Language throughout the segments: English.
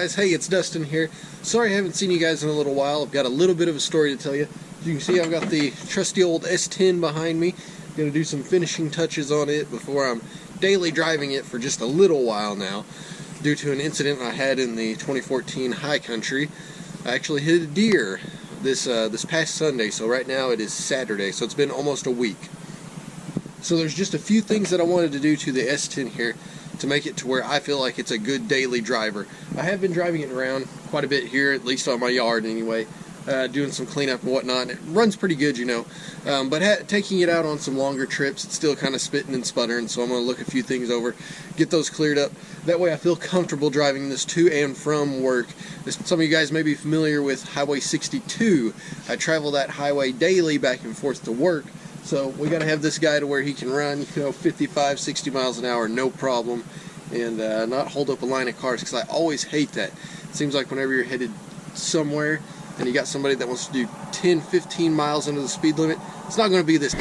guys? Hey, it's Dustin here. Sorry I haven't seen you guys in a little while. I've got a little bit of a story to tell you. As you can see, I've got the trusty old S10 behind me. I'm going to do some finishing touches on it before I'm daily driving it for just a little while now. Due to an incident I had in the 2014 high country, I actually hit a deer this past Sunday. So right now it is Saturday, so it's been almost a week. So there's just a few things that I wanted to do to the S10 here to make it to where I feel like it's a good daily driver. I have been driving it around quite a bit here, at least on my yard anyway, doing some cleanup and whatnot. It runs pretty good, you know, but taking it out on some longer trips, it's still kind of spitting and sputtering, so I'm going to look a few things over, get those cleared up. That way I feel comfortable driving this to and from work. Some of you guys may be familiar with Highway 62. I travel that highway daily back and forth to work. So we got to have this guy to where he can run, 55, 60 miles an hour, no problem, and not hold up a line of cars, because I always hate that. It seems like whenever you're headed somewhere and you got somebody that wants to do 10, 15 miles under the speed limit, it's not going to be this.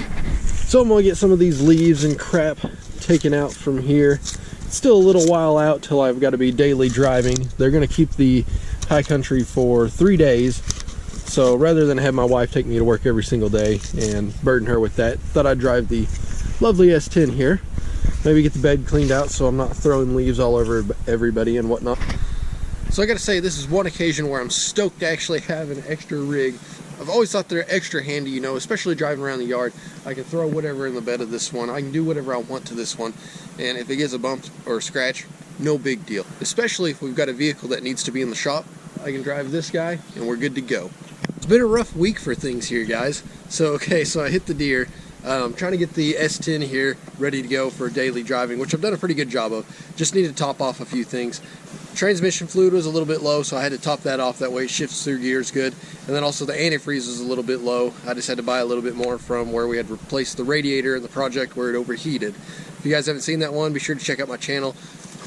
So I'm going to get some of these leaves and crap taken out from here. It's still a little while out till I've got to be daily driving. They're going to keep the high country for 3 days. So rather than have my wife take me to work every single day and burden her with that, thought I'd drive the lovely S10 here. Maybe get the bed cleaned out so I'm not throwing leaves all over everybody and whatnot. So I gotta say, this is one occasion where I'm stoked to actually have an extra rig. I've always thought they're extra handy, you know, especially driving around the yard. I can throw whatever in the bed of this one. I can do whatever I want to this one. And if it gets a bump or a scratch, no big deal. Especially if we've got a vehicle that needs to be in the shop. I can drive this guy and we're good to go. It's been a rough week for things here, guys. So I hit the deer. Trying to get the S10 here ready to go for daily driving, which I've done a pretty good job of. Just need to top off a few things. Transmission fluid was a little bit low, so I had to top that off. That way it shifts through gears good. And then also the antifreeze was a little bit low. I just had to buy a little bit more from where we had replaced the radiator in the project where it overheated. If you guys haven't seen that one, be sure to check out my channel.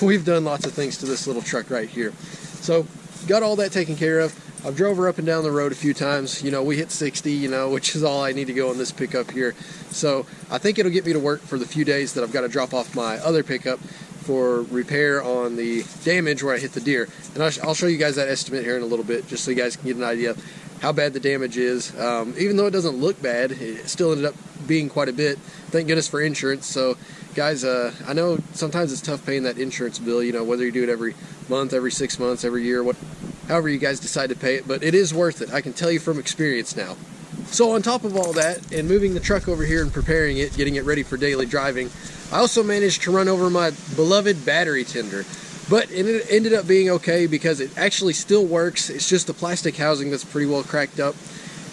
We've done lots of things to this little truck right here. So got all that taken care of. I've drove her up and down the road a few times. You know, we hit 60, which is all I need to go on this pickup here. So I think it'll get me to work for the few days that I've got to drop off my other pickup for repair on the damage where I hit the deer. And I'll show you guys that estimate here in a little bit, just so you guys can get an idea of how bad the damage is. Even though it doesn't look bad, it still ended up being quite a bit. Thank goodness for insurance. So guys, I know sometimes it's tough paying that insurance bill, whether you do it every month, every 6 months, every year, however you guys decide to pay it, but it is worth it. I can tell you from experience now. So on top of all that, and moving the truck over here and preparing it, getting it ready for daily driving, I also managed to run over my beloved battery tender. But it ended up being okay because it actually still works. It's just the plastic housing that's pretty well cracked up.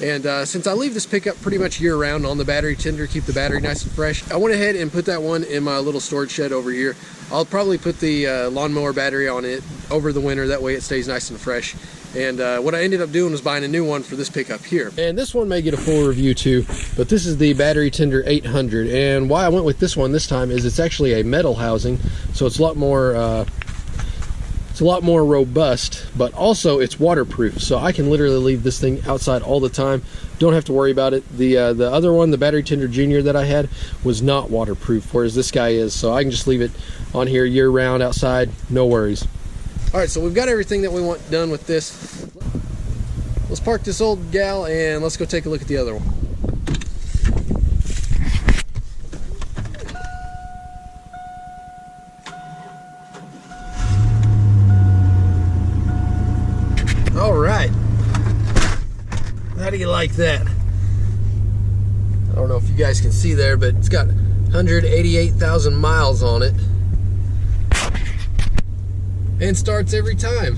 And since I leave this pickup pretty much year-round on the battery tender, keep the battery nice and fresh, I went ahead and put that one in my little storage shed over here. I'll probably put the lawnmower battery on it over the winter, that way it stays nice and fresh. And what I ended up doing was buying a new one for this pickup here. And this one may get a full review too, but this is the Battery Tender 800. And why I went with this one this time is it's actually a metal housing, so it's a lot more robust, but also it's waterproof, so I can literally leave this thing outside all the time. Don't have to worry about it. The other one, the Battery Tender Junior that I had, was not waterproof, whereas this guy is, so I can just leave it on here year-round outside, no worries. Alright, so we've got everything that we want done with this. Let's park this old gal and let's go take a look at the other one. Alright, how do you like that? I don't know if you guys can see there, but it's got 188,000 miles on it and starts every time.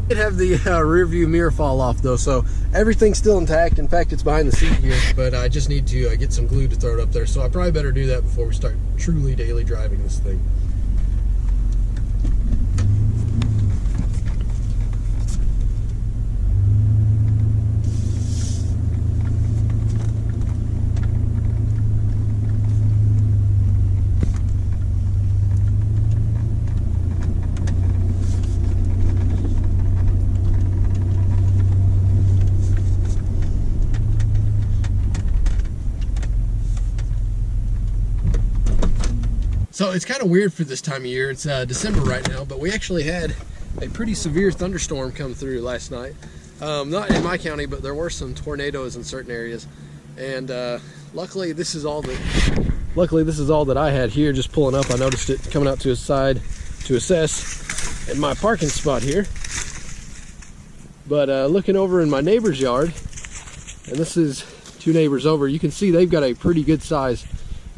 It have the rear view mirror fall off though, so everything's still intact. In fact, it's behind the seat here, but I just need to get some glue to throw it up there, so I probably better do that before we start truly daily driving this thing. So it's kind of weird for this time of year. It's December right now, but we actually had a pretty severe thunderstorm come through last night. Not in my county, but there were some tornadoes in certain areas. And luckily this is all that I had here. Just pulling up, I noticed it coming out to his side to assess in my parking spot here. But looking over in my neighbor's yard, and this is 2 neighbors over, you can see they've got a pretty good sized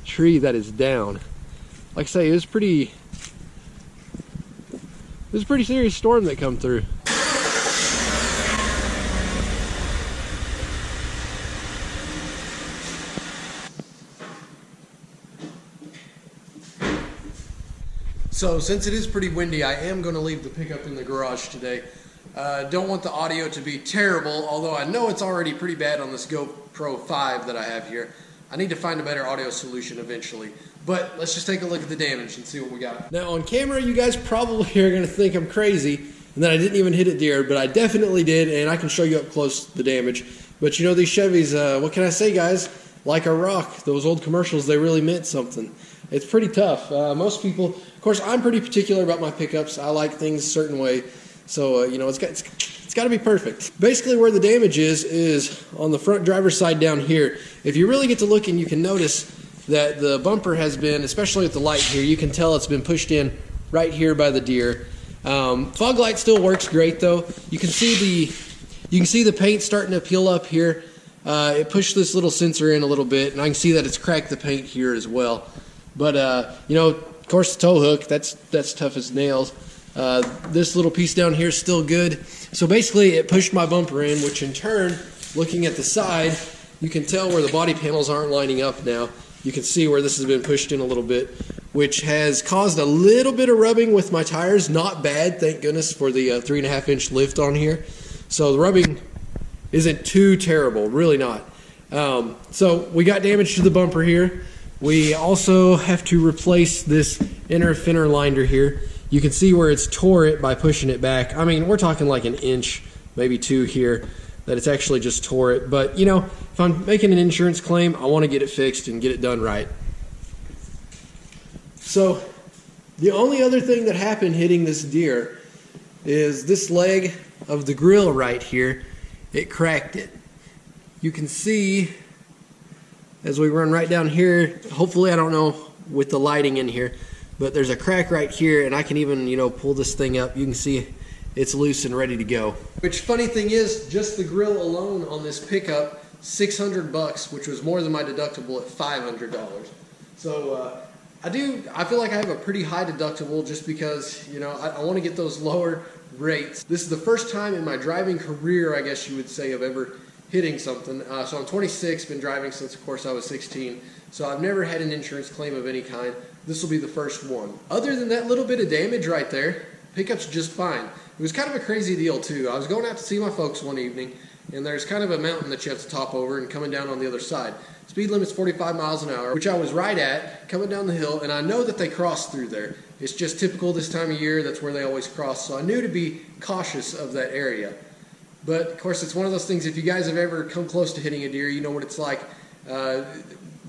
tree that is down. Like I say, it was a pretty serious storm that come through. So since it is pretty windy, I am going to leave the pickup in the garage today. Don't want the audio to be terrible, although I know it's already pretty bad on this GoPro 5 that I have here. I need to find a better audio solution eventually. But let's just take a look at the damage and see what we got. Now on camera, you guys probably are going to think I'm crazy and that I didn't even hit a deer, but I definitely did, and I can show you up close the damage. But you know, these Chevys, what can I say, guys? Like a rock, those old commercials, they really meant something. It's pretty tough. Most people, of course, I'm pretty particular about my pickups. I like things a certain way. So, you know, it's got to be perfect. Basically where the damage is on the front driver's side down here. If you really get to looking, you can notice that the bumper has been, especially at the light here, you can tell it's been pushed in right here by the deer. Fog light still works great though. You can see the paint starting to peel up here. It pushed this little sensor in a little bit, and I can see that it's cracked the paint here as well. But you know, of course, the tow hook, that's tough as nails. This little piece down here is still good. So basically it pushed my bumper in, which in turn, looking at the side, you can tell where the body panels aren't lining up now. You can see where this has been pushed in a little bit, which has caused a little bit of rubbing with my tires. Not bad, thank goodness for the 3.5-inch lift on here. So the rubbing isn't too terrible, really not. So we got damage to the bumper here. We also have to replace this inner fender liner here. You can see where it's tore it by pushing it back. I mean, we're talking like an inch, maybe 2 here, that it's actually just tore it. But, you know, if I'm making an insurance claim, I want to get it fixed and get it done right. So, the only other thing that happened hitting this deer is this leg of the grill right here. It cracked it. You can see as we run right down here, hopefully, I don't know with the lighting in here, but there's a crack right here, and I can even, you know, pull this thing up. You can see it's loose and ready to go. Which, funny thing is, just the grill alone on this pickup, $600, which was more than my deductible at $500. So I feel like I have a pretty high deductible just because, you know, I want to get those lower rates. This is the first time in my driving career, I guess you would say, of ever hitting something. So I'm 26, been driving since, of course, I was 16. So I've never had an insurance claim of any kind. This will be the first one. Other than that little bit of damage right there, pickup's just fine. It was kind of a crazy deal too. I was going out to see my folks one evening, and there's kind of a mountain that you have to top over and coming down on the other side. Speed limit's 45 miles an hour, which I was right at, coming down the hill, and I know that they cross through there. It's just typical this time of year, that's where they always cross, so I knew to be cautious of that area. But of course, it's one of those things, if you guys have ever come close to hitting a deer, you know what it's like.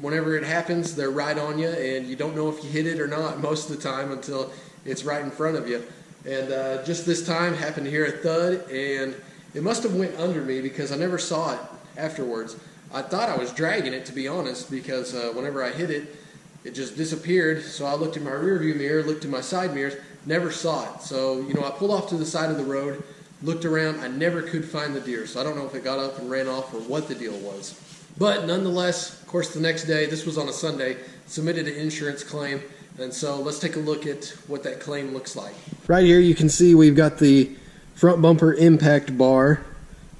Whenever it happens, they're right on you, and you don't know if you hit it or not most of the time until it's right in front of you. And just this time, happened to hear a thud, and it must have went under me because I never saw it afterwards. I thought I was dragging it, to be honest, because whenever I hit it, it just disappeared. So I looked in my rear view mirror, looked in my side mirrors, never saw it. So, you know, I pulled off to the side of the road, looked around, I never could find the deer. So I don't know if it got up and ran off or what the deal was. But nonetheless, of course, the next day, this was on a Sunday, submitted an insurance claim. And so let's take a look at what that claim looks like. Right here you can see we've got the front bumper impact bar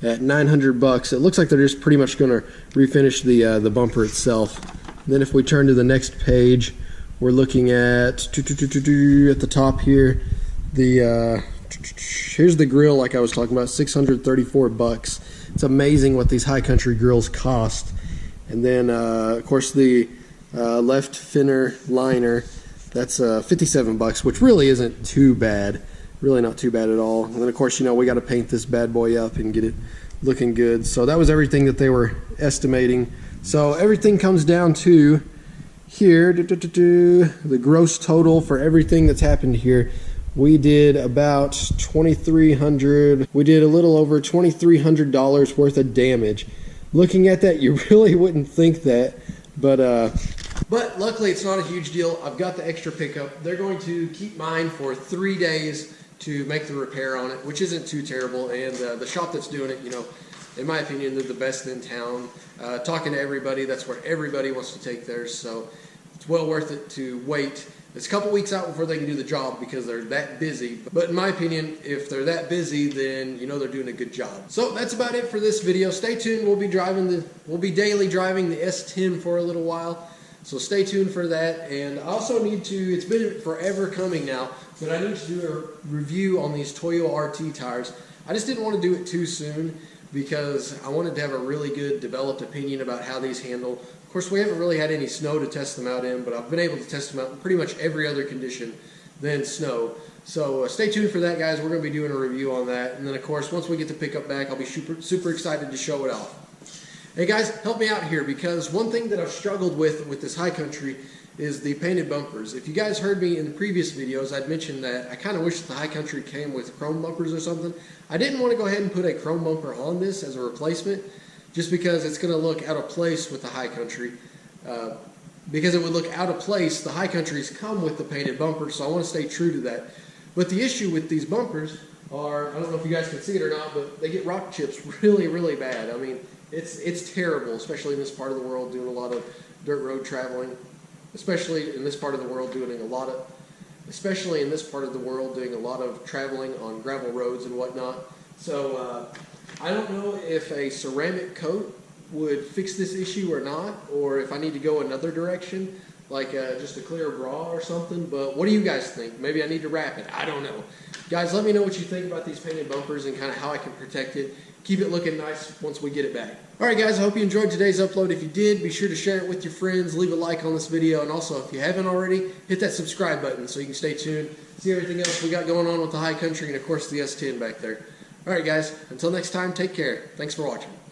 at $900. It looks like they're just pretty much going to refinish the bumper itself. And then if we turn to the next page, we're looking at the top here. Here's the grill, like I was talking about, $634. It's amazing what these high country grills cost. And then of course the left fender liner, that's $57, which really isn't too bad. Really not too bad at all. And then of course, you know, we got to paint this bad boy up and get it looking good. So that was everything that they were estimating. So everything comes down to here, the gross total for everything that's happened here We did about $2,300. We did a little over $2,300 worth of damage. Looking at that, you really wouldn't think that, but luckily it's not a huge deal. I've got the extra pickup. They're going to keep mine for 3 days to make the repair on it, which isn't too terrible. And the shop that's doing it, you know, in my opinion, they're the best in town. Talking to everybody, that's where everybody wants to take theirs, so it's well worth it to wait. It's a couple weeks out before they can do the job because they're that busy. But in my opinion, if they're that busy, then you know they're doing a good job. So that's about it for this video. Stay tuned. We'll be daily driving the S10 for a little while. So stay tuned for that. And I also need to, it's been forever coming now, but I need to do a review on these Toyo RT tires. I just didn't want to do it too soon because I wanted to have a really good developed opinion about how these handle. Of course, we haven't really had any snow to test them out in, but I've been able to test them out in pretty much every other condition than snow. So stay tuned for that, guys. We're going to be doing a review on that. And then, of course, once we get the pickup back, I'll be super excited to show it off. Hey, guys, help me out here, because one thing that I've struggled with this High Country is the painted bumpers. If you guys heard me in the previous videos, I'd mentioned that I kind of wish the High Country came with chrome bumpers or something. I didn't want to go ahead and put a chrome bumper on this as a replacement, just because it's going to look out of place with the High Country. Because it would look out of place, the High Countries come with the painted bumpers, so I want to stay true to that. But the issue with these bumpers are, I don't know if you guys can see it or not, but they get rock chips really bad. I mean, it's terrible, especially in this part of the world doing a lot of dirt road traveling, especially in this part of the world doing a lot of traveling on gravel roads and whatnot. So I don't know if a ceramic coat would fix this issue or not, or if I need to go another direction, like just a clear bra or something. But what do you guys think? Maybe I need to wrap it. I don't know. Guys, let me know what you think about these painted bumpers and kind of how I can protect it, keep it looking nice once we get it back. Alright guys, I hope you enjoyed today's upload. If you did, be sure to share it with your friends, leave a like on this video, and also if you haven't already, hit that subscribe button so you can stay tuned, see everything else we got going on with the High Country and of course the S10 back there. Alright guys, until next time, take care. Thanks for watching.